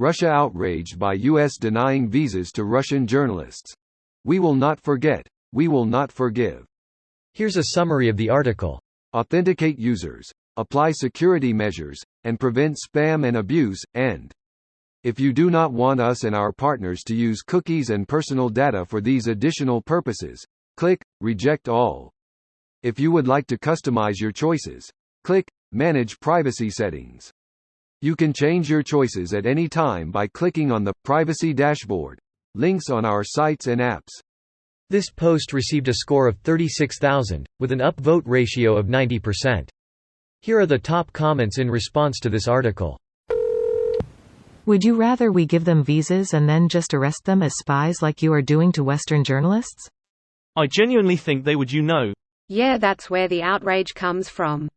Russia outraged by U.S. denying visas to Russian journalists. We will not forget. We will not forgive. Here's a summary of the article. Authenticate users, apply security measures, and prevent spam and abuse, and if you do not want us and our partners to use cookies and personal data for these additional purposes, click Reject All. If you would like to customize your choices, click Manage Privacy Settings. You can change your choices at any time by clicking on the Privacy Dashboard. Links on our sites and apps. This post received a score of 36,000, with an upvote ratio of 90%. Here are the top comments in response to this article. Would you rather we give them visas and then just arrest them as spies like you are doing to Western journalists? I genuinely think they would, Yeah, that's where the outrage comes from.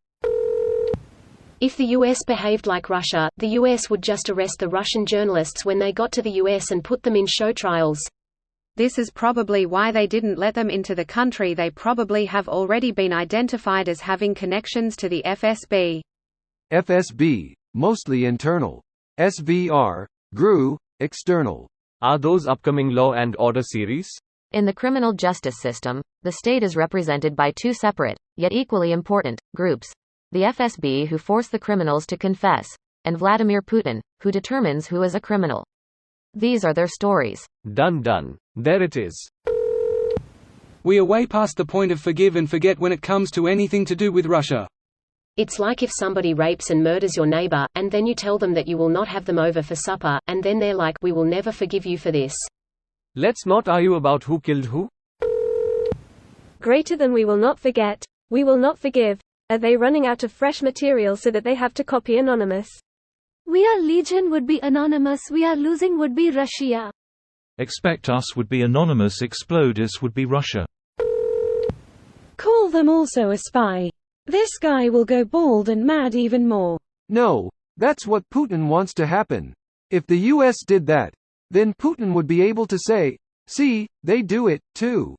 If the US behaved like Russia, the US would just arrest the Russian journalists when they got to the US and put them in show trials. This is probably why they didn't let them into the country. They probably have already been identified as having connections to the FSB. FSB, mostly internal. SVR, GRU, external. Are those upcoming Law and Order series? In the criminal justice system, the state is represented by two separate, yet equally important, groups. The FSB, who force the criminals to confess, and Vladimir Putin, who determines who is a criminal. These are their stories. Done. There it is. We are way past the point of forgive and forget when it comes to anything to do with Russia. It's like if somebody rapes and murders your neighbor, and then you tell them that you will not have them over for supper, and then they're like, we will never forgive you for this. Let's not argue about who killed who. Greater than we will not forget, we will not forgive. Are they running out of fresh material so that they have to copy Anonymous? We are Legion would be Anonymous, we are losing would be Russia. Expect Us would be Anonymous, Explode Us would be Russia. Call them also a spy. This guy will go bald and mad even more. No, that's what Putin wants to happen. If the US did that, then Putin would be able to say, see, they do it, too.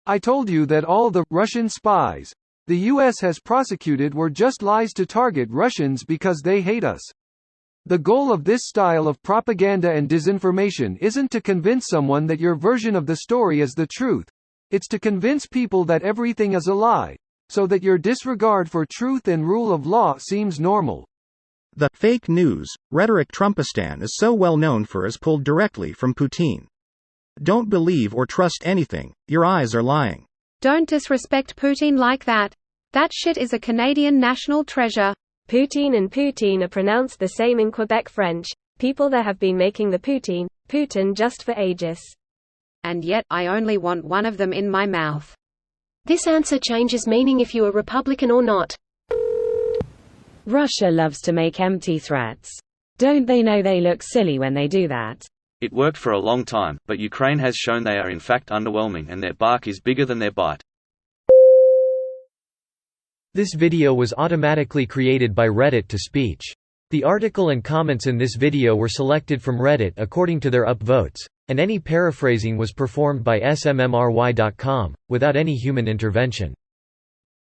I told you that all the Russian spies the US has prosecuted were just lies to target Russians because they hate us. The goal of this style of propaganda and disinformation isn't to convince someone that your version of the story is the truth. It's to convince people that everything is a lie, so that your disregard for truth and rule of law seems normal. The fake news rhetoric Trumpistan is so well known for is pulled directly from Putin. Don't believe or trust anything, your eyes are lying. Don't disrespect Putin like that. That shit is a Canadian national treasure. Poutine and Poutine are pronounced the same in Quebec French. People there have been making the Putin just for ages. And yet, I only want one of them in my mouth. This answer changes meaning if you are Republican or not. Russia loves to make empty threats. Don't they know they look silly when they do that? It worked for a long time, but Ukraine has shown they are in fact underwhelming and their bark is bigger than their bite. This video was automatically created by Reddit to speech. The article and comments in this video were selected from Reddit according to their upvotes, and any paraphrasing was performed by smmry.com, without any human intervention.